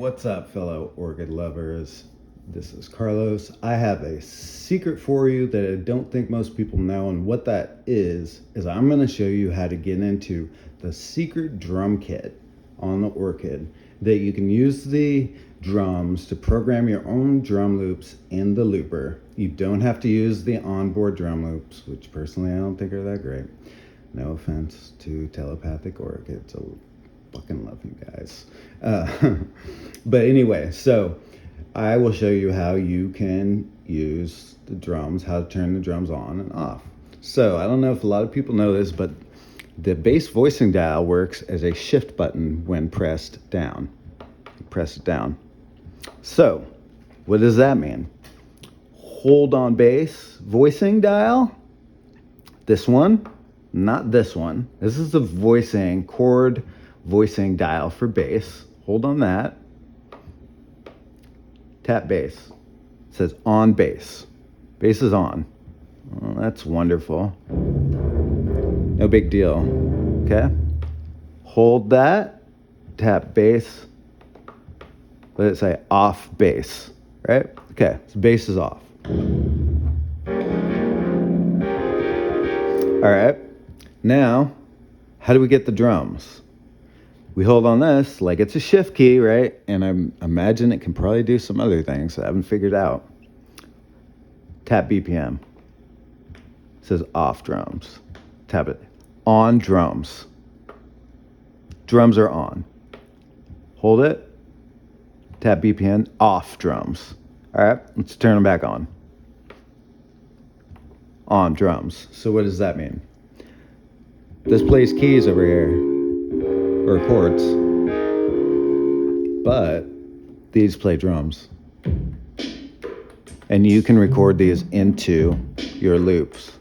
What's up, fellow orchid lovers? This is Carlos. I have a secret for you that I don't think most people know, and what that is I'm going to show you how to get into the secret drum kit on the Orchid, that you can use the drums to program your own drum loops in the looper. You don't have to use the onboard drum loops, which personally I don't think are that great. No offense to Telepathic Orchids. I fucking love you guys. But anyway, so I will show you how you can use the drums, how to turn the drums on and off. So I don't know if a lot of people know this, but the bass voicing dial works as a shift button when pressed down. Press it down. So what does that mean? Hold on bass voicing dial. This one, not this one. This is the voicing chord voicing dial for bass. Hold on that. Tap bass. It says on bass. Bass is on. Well, that's wonderful. No big deal. Okay. Hold that. Tap bass. Let it say off bass. Right? Okay. So bass is off. All right. Now, how do we get the drums? We hold on this like it's a shift key, right? And I imagine it can probably do some other things that I haven't figured out. Tap BPM. It says off drums. Tap it. On drums. Drums are on. Hold it. Tap BPM. Off drums. All right, let's turn them back on. On drums. So what does that mean? This plays keys over here. Or chords, but these play drums, and you can record these into your loops.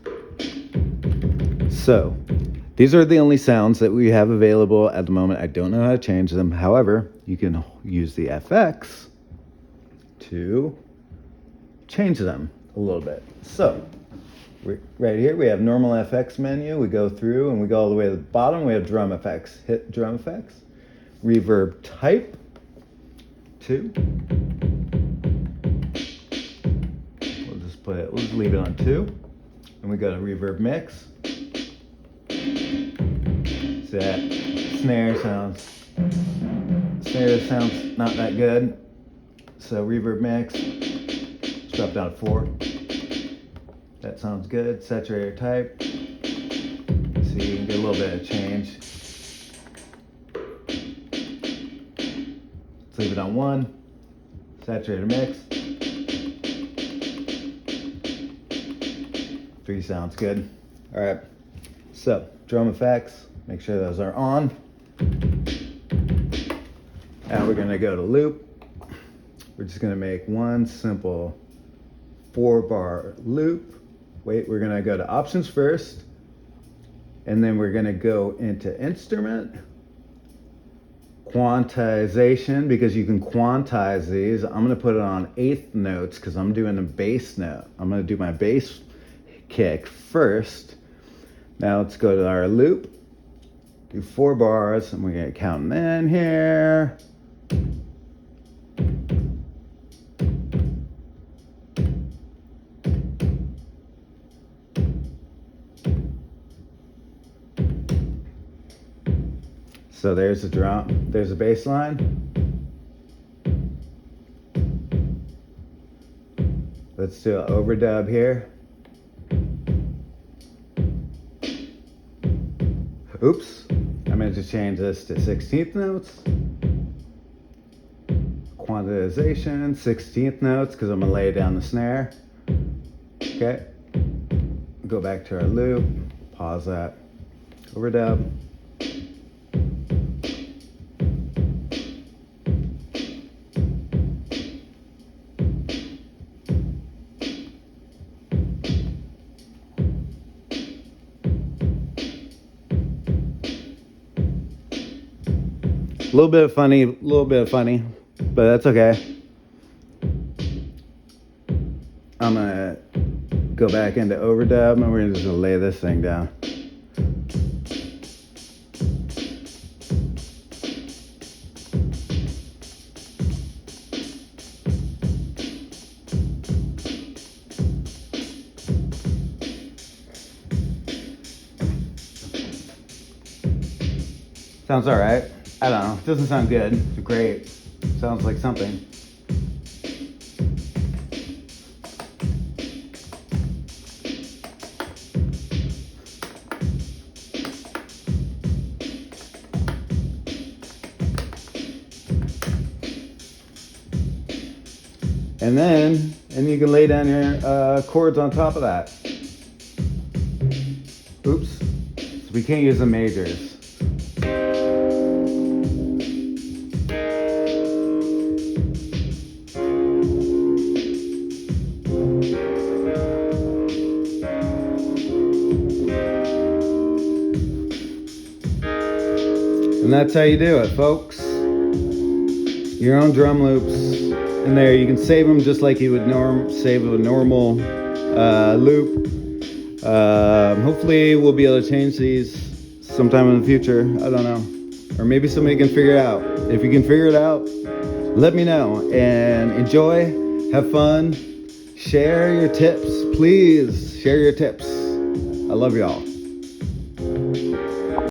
So these are the only sounds that we have available at the moment. I don't know how to change them. However, you can use the FX to change them a little bit. So right here we have normal FX menu. We go through and we go all the way to the bottom. We have drum effects. Hit drum effects. Reverb type 2. We'll just leave it on 2. And we go to reverb mix. See that snare sounds not that good. So reverb mix. Let's drop down to 4. That sounds good. Saturator type. So you can get a little bit of change. Let's leave it on 1. Saturator mix. 3 sounds good. All right. So drum effects. Make sure those are on. Now we're gonna go to loop. We're just gonna make one simple 4-bar loop. Wait, we're gonna go to options first, and then we're gonna go into instrument, quantization, because you can quantize these. I'm gonna put it on 1/8 notes because I'm doing a bass note. I'm gonna do my bass kick first. Now let's go to our loop, do 4 bars, and we're gonna count them in here. So there's the drum, there's the bass line. Let's do an overdub here. Oops, I meant to change this to 16th notes. Quantization, 16th notes, because I'm gonna lay down the snare. Okay, go back to our loop, pause that, overdub. A little bit funny, but that's okay. I'm gonna go back into overdub and we're just gonna lay this thing down. Sounds all right. I don't know. It doesn't sound good. Great. Sounds like something. And you can lay down your chords on top of that. Oops. So we can't use the majors. And that's how you do it, folks. Your own drum loops in there. You can save them just like you would save a normal loop. Hopefully we'll be able to change these sometime in the future. I don't know. Or maybe somebody can figure it out. If you can figure it out, let me know. And enjoy, have fun, share your tips. Please share your tips. I love y'all.